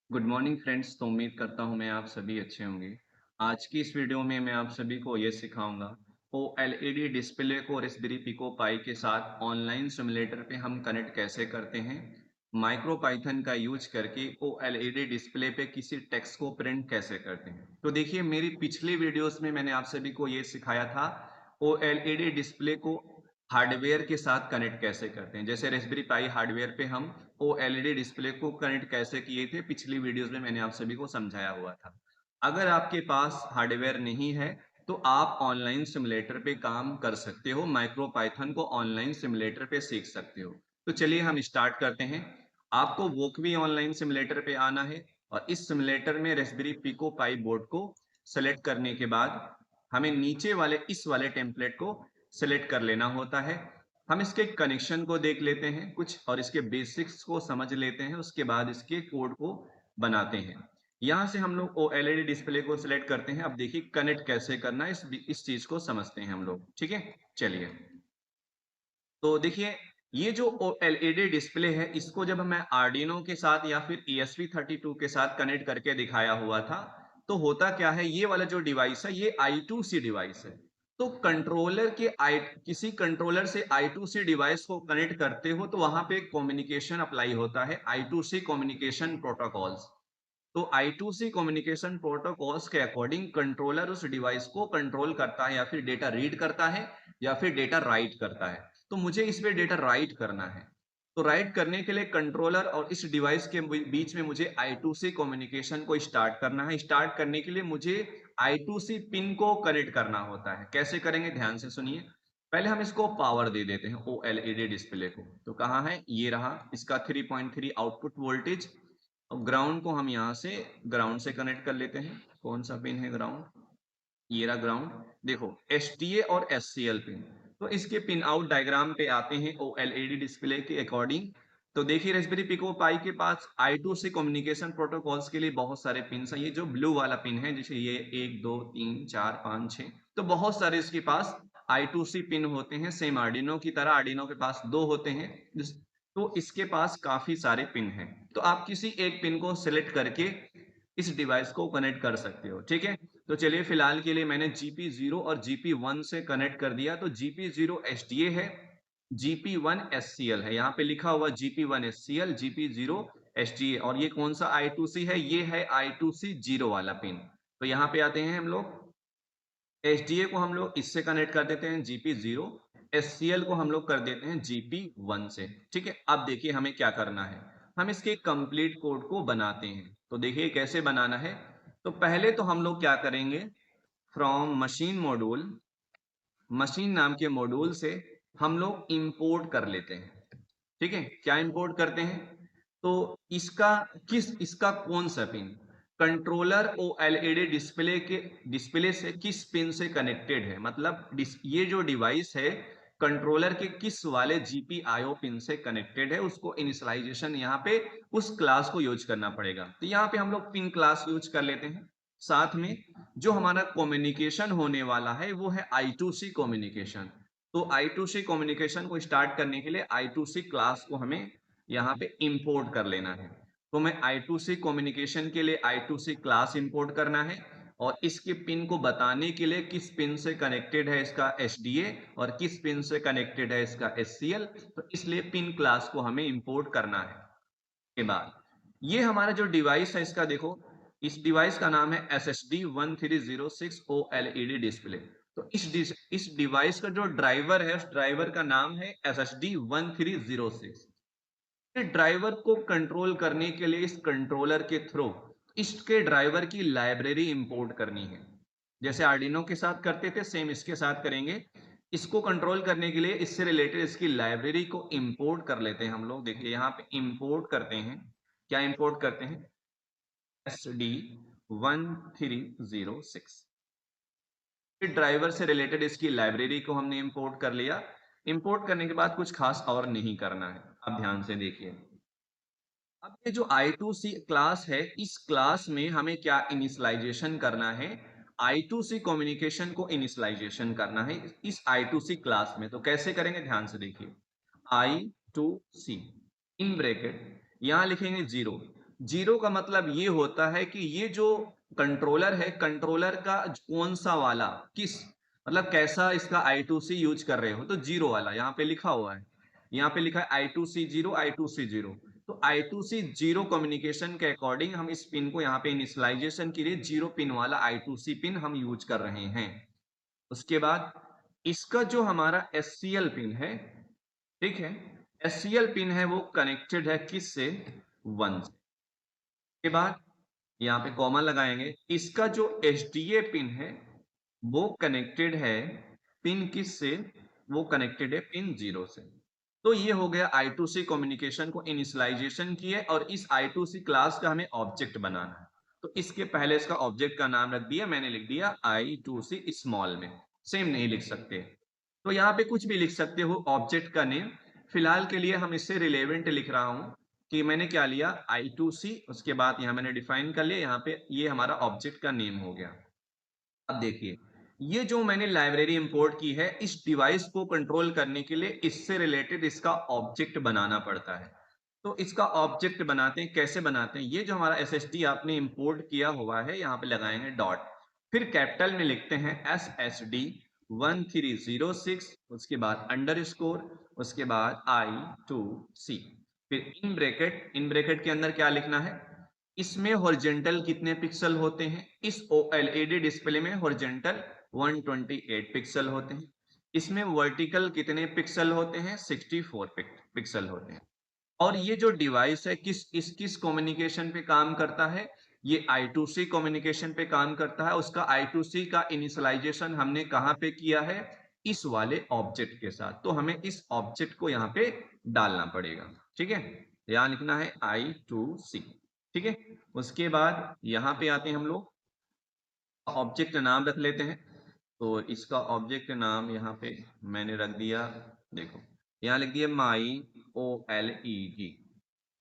Good morning friends. तो उम्मीद करता हूँ मैं आप सभी अच्छे होंगे। आज की इस वीडियो में मैं आप सभी को ये सिखाऊंगा ओएलईडी डिस्प्ले को रास्पबेरी पिको पाई के साथ ऑनलाइन सिमुलेटर पे हम कनेक्ट कैसे करते हैं। माइक्रो पाइथन का यूज करके ओएलईडी डिस्प्ले पे किसी टेक्स्ट को प्रिंट कैसे करते हैं। तो देखिए, मेरी पिछली वीडियोस में मैंने आप सभी को ये सिखाया था ओएलईडी डिस्प्ले को हार्डवेयर के साथ कनेक्ट कैसे करते हैं। जैसे रास्पबेरी पाई हार्डवेयर पे हम ओएलईडी डिस्प्ले को कनेक्ट कैसे किए थे, पिछली वीडियोस में मैंने आप सभी को समझाया हुआ था। अगर आपके पास हार्डवेयर नहीं है तो आप ऑनलाइन सिमुलेटर पे काम कर सकते हो, माइक्रो पाइथन को ऑनलाइन सिमुलेटर पे सीख सकते हो। तो चलिए हम स्टार्ट करते हैं। आपको वोकवी ऑनलाइन सिमुलेटर पे आना है और इस सिमुलेटर में रास्पबेरी पिको पाई बोर्ड को सेलेक्ट करने के बाद हमें नीचे वाले इस वाले टेम्पलेट को सेलेक्ट कर लेना होता है। हम इसके कनेक्शन को देख लेते हैं कुछ और इसके बेसिक्स को समझ लेते हैं, उसके बाद इसके कोड को बनाते हैं। यहाँ से हम लोग ओएलईडी डिस्प्ले को सिलेक्ट करते हैं। अब देखिए कनेक्ट कैसे करना है, इस चीज को समझते हैं हम लोग। ठीक है, चलिए। तो देखिए, ये जो ओएलईडी डिस्प्ले है इसको जब मैं आर्डिनो के साथ या फिर ESP32 के साथ कनेक्ट करके दिखाया हुआ था, तो होता क्या है, ये वाला जो डिवाइस है ये I2C डिवाइस है। तो कंट्रोलर के आई किसी कंट्रोलर से I2C डिवाइस को कनेक्ट करते हो तो वहां पे कम्युनिकेशन अप्लाई होता है, I2C कम्युनिकेशन प्रोटोकॉल्स। तो I2C कम्युनिकेशन प्रोटोकॉल्स के अकॉर्डिंग कंट्रोलर उस डिवाइस को कंट्रोल करता है, या फिर डेटा रीड करता है या फिर डेटा राइट करता है। तो मुझे इस पे डेटा राइट करना है। तो राइट करने के लिए कंट्रोलर और इस डिवाइस के बीच में मुझे I2C कम्युनिकेशन को स्टार्ट करना है। स्टार्ट करने के लिए मुझे I2C पिन को कनेक्ट करना होता है। कैसे करेंगे, ध्यान से सुनिए। पहले हम इसको पावर दे देते हैं ओएलईडी डिस्प्ले को। तो कहाँ है, ये रहा इसका 3.3 आउटपुट वोल्टेज। अब ग्राउंड को हम यहाँ से ग्राउंड से कनेक्ट कर लेते हैं। कौन सा पिन है ग्राउंड, ये रहा ग्राउंड। देखो, एसटीए और एससीएल पिन। तो इसके पिन आउट डायग्राम पे आते हैं ओएलईडी डिस्प्ले के अकॉर्डिंग। तो देखिए, रास्पबेरी पिको पाई के पास I2C कम्युनिकेशन प्रोटोकॉल्स के लिए बहुत सारे पिन हैं। ये जो ब्लू वाला पिन है, जैसे ये 1 2 3 4 5 6, तो बहुत सारे इसके पास I2C पिन होते हैं। सेम आर्डिनो की तरह, आर्डिनो के पास 2 होते हैं। तो इसके पास काफी सारे पिन हैं। तो आप किसी एक पिन को सिलेक्ट करके इस डिवाइस को कनेक्ट कर सकते हो। ठीक है, तो चलिए फिलहाल के लिए मैंने GP0 और GP1 से कनेक्ट कर दिया। तो GP0 SDA है, GP1 SCL है। यहाँ पे लिखा हुआ GP1 SCL, GP0 SDA। और ये कौन सा I2C है, ये है I2C 0 वाला पिन। तो यहाँ पे आते हैं हम लोग, SDA को हम लोग इससे कनेक्ट कर देते हैं GP0, SCL को हम लोग कर देते हैं GP1 से। ठीक है, अब देखिए हमें क्या करना है। हम इसके कंप्लीट कोड को बनाते हैं। तो देखिए कैसे बनाना है। तो पहले तो हम लोग क्या करेंगे, फ्रॉम मशीन मॉड्यूल, मशीन नाम के मॉड्यूल से हम लोग इंपोर्ट कर लेते हैं। ठीक है, क्या इंपोर्ट करते हैं, तो इसका कौन सा पिन कंट्रोलर ओएलईडी डिस्प्ले से किस पिन से कनेक्टेड है, मतलब ये जो डिवाइस है कंट्रोलर के किस वाले GPIO पिन से कनेक्टेड है, उसको इनिशियलाइजेशन यहाँ पे उस क्लास को यूज करना पड़ेगा। तो यहाँ पे हम लोग पिन क्लास यूज कर लेते हैं। साथ में जो हमारा कम्युनिकेशन होने वाला है वो है I2C कम्युनिकेशन। तो I2C कम्युनिकेशन को स्टार्ट करने के लिए I2C क्लास को हमें यहाँ पे इंपोर्ट कर लेना है। तो मैं I2C कम्युनिकेशन के लिए I2C क्लास इंपोर्ट करना है, और इसके पिन को बताने के लिए किस पिन से कनेक्टेड है इसका SDA और किस पिन से कनेक्टेड है इसका SCL। तो इसलिए पिन क्लास को हमें इंपोर्ट करना है। के बाद ये हमारा जो डिवाइस है इसका देखो, इस डिवाइस का नाम है SSD1306 OLED डिस्प्ले। तो इस डिवाइस का जो ड्राइवर है उस ड्राइवर का नाम है SSD1306। इस ड्राइवर को कंट्रोल करने के लिए इस कंट्रोलर के थ्रू इसके ड्राइवर की लाइब्रेरी इंपोर्ट करनी है। जैसे आर्डिनो के साथ करते थे सेम इसके साथ करेंगे। इसको कंट्रोल करने के लिए इससे रिलेटेड इसकी लाइब्रेरी को इंपोर्ट कर लेते हैं हम लोग। देखिए यहाँ पे इंपोर्ट करते हैं, क्या इंपोर्ट करते हैं, SD1306। ड्राइवर से रिलेटेड इसकी लाइब्रेरी को हमने इंपोर्ट कर लिया। इंपोर्ट करने के बाद कुछ खास और नहीं करना है। अब ध्यान से देखिए, अब ये जो I2C क्लास है, इस क्लास में हमें क्या इनिशियलाइजेशन करना है, I2C कम्युनिकेशन को इनिशियलाइजेशन करना है इस I2C क्लास में। तो कैसे करेंगे, ध्यान से देखिए। I2C इन ब्रैकेट यहां लिखेंगे 0। जीरो का मतलब ये होता है कि ये जो कंट्रोलर है, कंट्रोलर का कौन सा वाला, किस मतलब कैसा इसका I2C यूज कर रहे हो, तो जीरो वाला यहाँ पे लिखा हुआ है, यहाँ पे लिखा है I2C जीरो, I2C जीरो। तो I2C जीरो कम्युनिकेशन के अकॉर्डिंग हम इस पिन को यहाँ पे इनिशियलाइजेशन के लिए जीरो पिन वाला I2C पिन हम यूज कर रहे हैं। उसके बाद इसका जो हमारा SCL पिन है, ठीक है, SCL पिन है वो कनेक्टेड है किससे, 1 से। के बाद यहाँ पे कॉमा लगाएंगे, इसका जो SDA पिन है वो कनेक्टेड है पिन किस से, वो कनेक्टेड है पिन 0 से। तो ये हो गया I2C कम्युनिकेशन को इनिशियलाइजेशन किए, और इस I2C क्लास का हमें ऑब्जेक्ट बनाना है। तो इसके पहले इसका ऑब्जेक्ट का नाम रख दिया, मैंने लिख दिया I2C स्मॉल में, सेम नहीं लिख सकते, तो यहाँ पे कुछ भी लिख सकते हो ऑब्जेक्ट का नेम। फिलहाल के लिए हम इससे रिलेवेंट लिख रहा हूं कि मैंने क्या लिया, I2C, उसके बाद यहाँ मैंने डिफाइन कर लिया, यहाँ पे ये हमारा ऑब्जेक्ट का नेम हो गया। अब देखिए, ये जो मैंने लाइब्रेरी इंपोर्ट की है, इस डिवाइस को कंट्रोल करने के लिए इससे रिलेटेड इसका ऑब्जेक्ट बनाना पड़ता है। तो इसका ऑब्जेक्ट बनाते हैं, कैसे बनाते हैं, ये जो हमारा SSD आपने इंपोर्ट किया हुआ है, यहाँ पे लगाएंगे डॉट, फिर कैपिटल में लिखते हैं SSD1306, उसके बाद अंडरस्कोर, उसके बाद I2C, फिर इन ब्रैकेट के अंदर क्या लिखना है, इसमें हॉरिजेंटल कितने पिक्सल होते हैं, इस OLED डिस्प्ले में हॉरिजेंटल 128 पिक्सल होते हैं, इसमें वर्टिकल कितने पिक्सल होते हैं, 64 पिक्सल होते हैं। और ये जो डिवाइस है किस कम्युनिकेशन पे काम करता है, ये I2C कम्युनिकेशन पे काम करता है। उसका I2C का इनिशियलाइजेशन हमने कहां पे किया है, इस वाले ऑब्जेक्ट के साथ। तो हमें इस ऑब्जेक्ट को यहाँ पे डालना पड़ेगा, ठीक है, यहां लिखना है I2C, ठीक है। उसके बाद यहाँ पे आते हैं हम लोग, ऑब्जेक्ट नाम रख लेते हैं। तो इसका ऑब्जेक्ट नाम यहाँ पे मैंने रख दिया, देखो यहाँ लिख दिया माई OLED।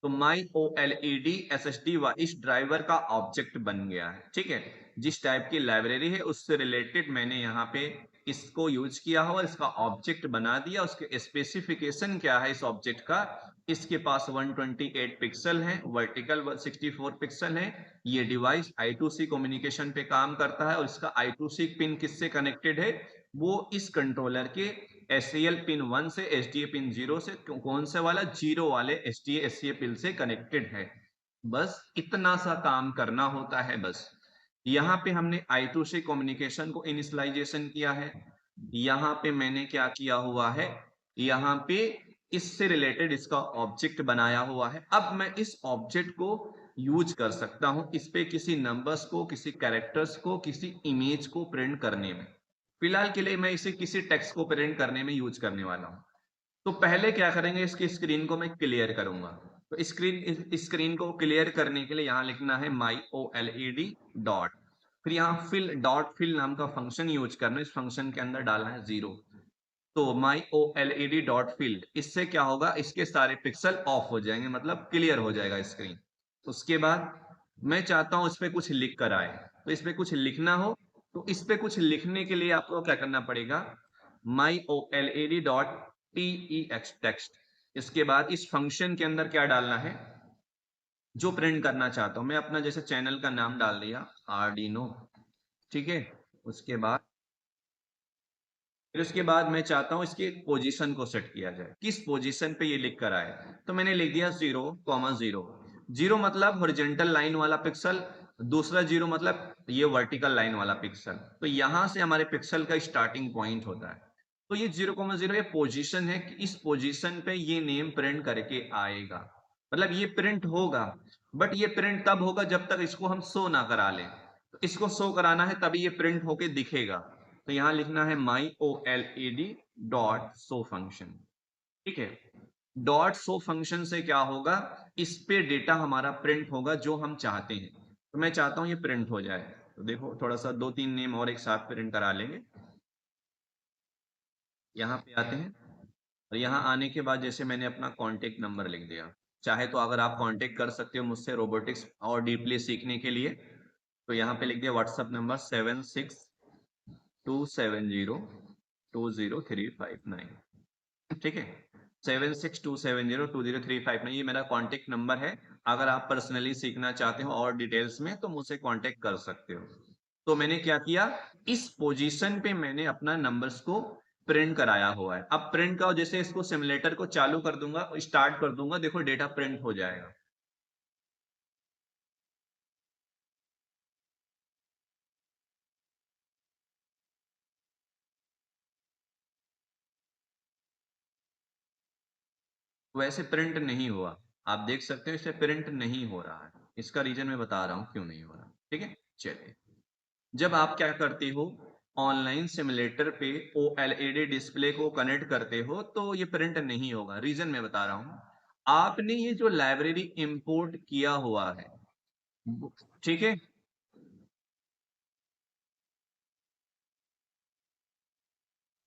तो माई OLED SSD इस ड्राइवर का ऑब्जेक्ट बन गया है, ठीक है। जिस टाइप की लाइब्रेरी है उससे रिलेटेड मैंने यहाँ पे इसको यूज किया हो और इसका ऑब्जेक्ट बना दिया। उसके स्पेसिफिकेशन क्या है इस ऑब्जेक्ट का, इसके पास 128 पिक्सल है, वर्टिकल 64 पिक्सल है। ये डिवाइस I2C कम्युनिकेशन पे काम करता है, और इसका I2C पिन किससे कनेक्टेड है, वो इस कंट्रोलर के SCL पिन 1 से, SDA पिन 0 से, कौन से वाला, जीरो वाले SDA SCA पिन से कनेक्टेड है। बस इतना सा काम करना होता है बस। यहाँ पे हमने I2C कम्युनिकेशन को इनिशियलाइजेशन किया है, यहाँ पे मैंने क्या किया हुआ है, यहाँ पे इससे रिलेटेड इसका ऑब्जेक्ट बनाया हुआ है। अब मैं इस ऑब्जेक्ट को यूज कर सकता हूं इस पे किसी नंबर्स को, किसी कैरेक्टर्स को, किसी इमेज को प्रिंट करने में। फिलहाल के लिए मैं इसे किसी टेक्स्ट को प्रिंट करने में यूज करने वाला हूं। तो पहले क्या करेंगे, इसकी स्क्रीन को मैं क्लियर करूंगा। तो स्क्रीन को क्लियर करने के लिए यहाँ लिखना है माई OLED डॉट, फिर यहाँ फिल नाम का फंक्शन यूज करना है, इस फंक्शन के अंदर डालना है 0। तो माई OLED डॉट फील्ड, इससे क्या होगा, इसके सारे पिक्सल ऑफ हो जाएंगे, मतलब क्लियर हो जाएगा स्क्रीन। उसके बाद मैं चाहता हूं इस पे कुछ लिख कर आए, तो इस पे कुछ लिखना हो, तो इस पे कुछ लिखने के लिए आपको क्या करना पड़ेगा, माई OLED डॉट टेक्स्ट। इसके बाद इस फंक्शन के अंदर क्या डालना है, जो प्रिंट करना चाहता हूं मैं, अपना जैसे चैनल का नाम डाल दिया आर्डिनो, ठीक है। उसके बाद फिर उसके बाद मैं चाहता हूं इसकी पोजीशन को सेट किया जाए, किस पोजीशन पे ये लिख कर आए। तो मैंने लिख दिया 0,0। 0 मतलब हॉरिजॉन्टल लाइन वाला पिक्सल, दूसरा 0 मतलब ये वर्टिकल लाइन वाला पिक्सल। तो यहां से हमारे पिक्सल का स्टार्टिंग पॉइंट होता है। तो ये 0,0 ये पोजीशन है कि इस पोजीशन पे ये नेम प्रिंट करके आएगा, मतलब ये प्रिंट होगा। बट ये प्रिंट तब होगा जब तक इसको हम शो ना करा लें। तो इसको शो कराना है तभी ये प्रिंट होके दिखेगा। तो यहां लिखना है माई OLED डॉट शो फंक्शन, ठीक है। डॉट शो फंक्शन से क्या होगा, इस पे डेटा हमारा प्रिंट होगा जो हम चाहते हैं। तो मैं चाहता हूं ये प्रिंट हो जाए। तो देखो थोड़ा सा 2-3 नेम और एक साथ प्रिंट करा लेंगे। यहाँ पे आते हैं, और यहाँ आने के बाद जैसे मैंने अपना कॉन्टेक्ट नंबर लिख दिया, चाहे तो अगर आप कांटेक्ट कर सकते हो मुझसे रोबोटिक्स और डीपली सीखने के लिए, तो यहाँ पे लिख दिया व्हाट्सएप नंबर 7627020359, ठीक है। 7627020359 ये मेरा कॉन्टेक्ट नंबर है। अगर आप पर्सनली सीखना चाहते हो और डिटेल्स में तो मुझसे कॉन्टेक्ट कर सकते हो। तो मैंने क्या किया, इस पोजीशन पे मैंने अपना नंबर्स को प्रिंट कराया हुआ है। अब प्रिंट का जैसे इसको सिमुलेटर को चालू कर दूंगा, स्टार्ट कर दूंगा, देखो डेटा प्रिंट हो जाएगा। वैसे प्रिंट नहीं हुआ, आप देख सकते हो इसे प्रिंट नहीं हो रहा है। इसका रीजन मैं बता रहा हूं क्यों नहीं हो रहा। ठीक है, चलिए। जब आप क्या करते हो, ऑनलाइन सिमुलेटर पे ओएलईडी डिस्प्ले को कनेक्ट करते हो तो ये प्रिंट नहीं होगा। रीजन मैं बता रहा हूं, आपने ये जो लाइब्रेरी इंपोर्ट किया हुआ है, ठीक है,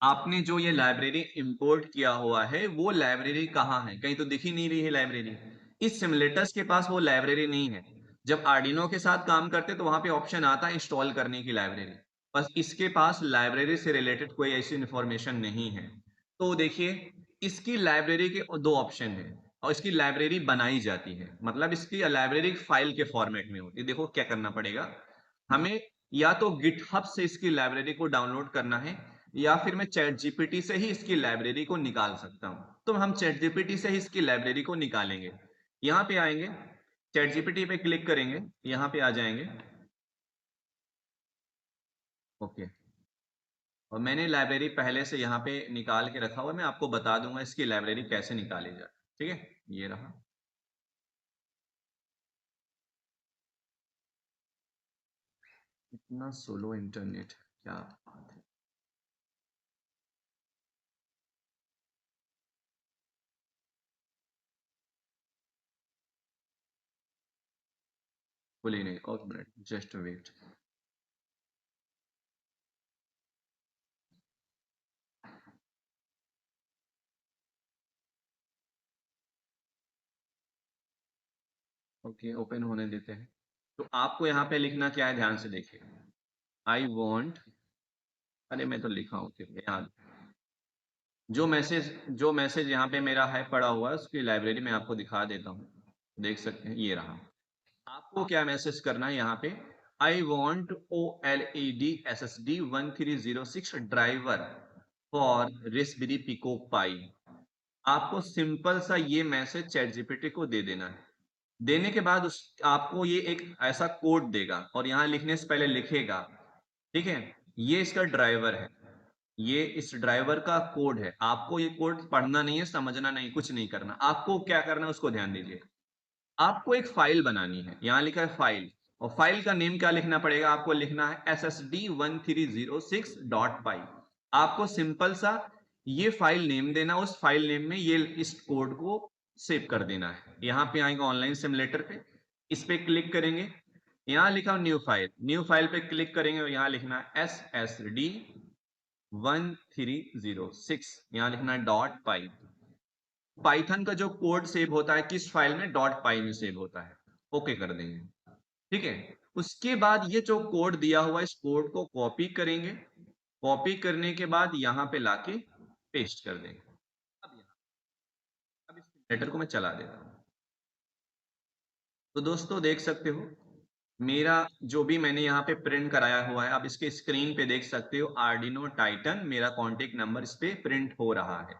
आपने जो ये लाइब्रेरी इंपोर्ट किया हुआ है वो लाइब्रेरी कहाँ है, कहीं तो दिख ही नहीं रही है लाइब्रेरी। इस सिमुलेटर्स के पास वो लाइब्रेरी नहीं है। जब आर्डिनो के साथ काम करते तो वहां पे ऑप्शन आता है इंस्टॉल करने की लाइब्रेरी, बस इसके पास लाइब्रेरी से रिलेटेड कोई ऐसी इंफॉर्मेशन नहीं है। तो देखिए, इसकी लाइब्रेरी के दो ऑप्शन है और इसकी लाइब्रेरी बनाई जाती है, मतलब इसकी लाइब्रेरी फाइल के फॉर्मेट में होती है। देखो क्या करना पड़ेगा हमें, या तो गिटहब से इसकी लाइब्रेरी को डाउनलोड करना है, या फिर मैं चैट जीपीटी से ही इसकी लाइब्रेरी को निकाल सकता हूं। तो हम चैट जीपीटी से ही इसकी लाइब्रेरी को निकालेंगे। यहां पे आएंगे, चैट जीपीटी पे क्लिक करेंगे, यहां पे आ जाएंगे। ओके, और मैंने लाइब्रेरी पहले से यहाँ पे निकाल के रखा हुआ है, मैं आपको बता दूंगा इसकी लाइब्रेरी कैसे निकाली जाए। ठीक है, ये रहा। इतना स्लो इंटरनेट, क्या बात है। बोलिए नहीं, और minute, just wait. Okay, open होने देते हैं। तो आपको यहाँ पे लिखना क्या है, ध्यान से देखिए। आई वॉन्ट, अरे मैं तो लिखा हूँ फिर याद, जो मैसेज यहाँ पे मेरा है पड़ा हुआ है उसकी लाइब्रेरी में आपको दिखा देता हूँ। देख सकते हैं, ये रहा। आपको क्या मैसेज करना है यहाँ पे, I want O L E D S S D 1306 driver for Raspberry Pico Pi. आपको सिंपल सा ये मैसेज चैट जीपीटी को दे देना है। देने के बाद उस आपको ये एक ऐसा कोड देगा और यहाँ लिखने से पहले लिखेगा, ठीक है, ये इसका ड्राइवर है, ये इस ड्राइवर का कोड है। आपको ये कोड पढ़ना नहीं है, समझना नहीं, कुछ नहीं करना। आपको क्या करना है उसको ध्यान दीजिए। आपको एक फाइल बनानी है, यहां लिखा है फाइल, और फाइल का नेम क्या लिखना पड़ेगा, आपको लिखना है ssd1306.py। आपको सिंपल सा ये फाइल नेम देना, उस फाइल नेम में ये इस कोड को सेव कर देना है। यहां पे आएंगे ऑनलाइन सिमुलेटर पे, इस पे क्लिक करेंगे, यहां लिखा न्यू फाइल, न्यू फाइल पे क्लिक करेंगे और यहां लिखना है SSD1306, यहां लिखना है डॉट पाई। पाइथन का जो कोड सेव होता है किस फाइल में, डॉट पाई में सेव होता है। ओके कर देंगे, ठीक है। उसके बाद ये जो कोड दिया हुआ है इस कोड को कॉपी करेंगे, कॉपी करने के बाद यहाँ पे लाके पेस्ट कर देंगे। अब इस लेटर को मैं चला देता हूँ। तो दोस्तों देख सकते हो, मेरा जो भी मैंने यहाँ पे प्रिंट कराया हुआ है, आप इसके स्क्रीन पे देख सकते हो आर्डिनो टाइटन, मेरा कॉन्टेक्ट नंबर इस पे प्रिंट हो रहा है।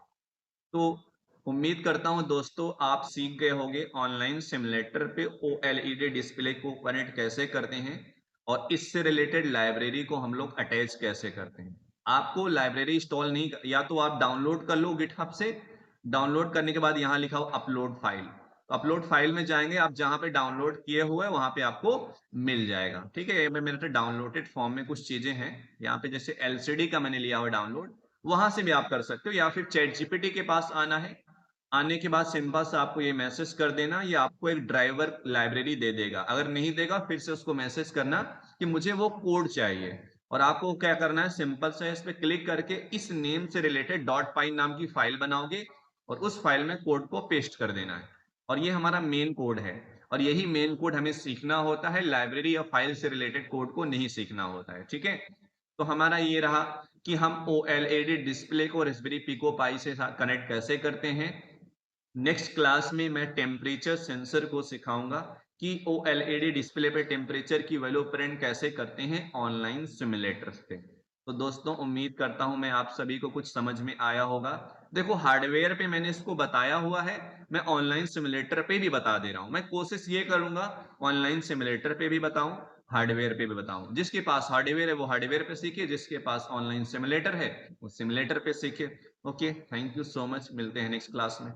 तो उम्मीद करता हूं दोस्तों आप सीख गए होंगे ऑनलाइन सिमुलेटर पे ओएलईडी डिस्प्ले को कनेक्ट कैसे करते हैं और इससे रिलेटेड लाइब्रेरी को हम लोग अटैच कैसे करते हैं। आपको लाइब्रेरी इंस्टॉल नहीं, या तो आप डाउनलोड कर लो गिटहब से, डाउनलोड करने के बाद यहाँ लिखा हो अपलोड फाइल, तो अपलोड फाइल में जाएंगे, आप जहाँ पे डाउनलोड किए हुए वहां पे आपको मिल जाएगा। ठीक है, मेरे डाउनलोडेड फॉर्म में कुछ चीजें हैं यहाँ पे, जैसे एलसीडी का मैंने लिया हुआ डाउनलोड, वहां से भी आप कर सकते हो, या फिर चैट जीपीटी के पास आना है। आने के बाद सिंपल से आपको ये मैसेज कर देना, ये आपको एक ड्राइवर लाइब्रेरी दे देगा। अगर नहीं देगा फिर से उसको मैसेज करना कि मुझे वो कोड चाहिए, और आपको क्या करना है, सिंपल से इस पे क्लिक करके इस नेम से रिलेटेड डॉट पाई नाम की फाइल बनाओगे और उस फाइल में कोड को पेस्ट कर देना है। और ये हमारा मेन कोड है, और यही मेन कोड हमें सीखना होता है, लाइब्रेरी या फाइल से रिलेटेड कोड को नहीं सीखना होता है। ठीक है, तो हमारा ये रहा कि हम OLED डिस्प्ले को रास्पबेरी पिको पाई से कनेक्ट कैसे करते हैं। नेक्स्ट क्लास में मैं टेम्परेचर सेंसर को सिखाऊंगा कि OLED डिस्प्ले पे टेम्परेचर की वैल्यू प्रिंट कैसे करते हैं ऑनलाइन सिमुलेटर्स पे। तो दोस्तों उम्मीद करता हूं मैं आप सभी को कुछ समझ में आया होगा। देखो हार्डवेयर पे मैंने इसको बताया हुआ है, मैं ऑनलाइन सिमुलेटर पे भी बता दे रहा हूं। मैं कोशिश ये करूंगा ऑनलाइन सिमुलेटर पे भी बताऊं, हार्डवेयर पे भी बताऊं। जिसके पास हार्डवेयर है वो हार्डवेयर पे सीखे, जिसके पास ऑनलाइन सिमुलेटर है वो सिमुलेटर पे सीखे। Okay, thank you so much, मिलते हैं नेक्स्ट क्लास में।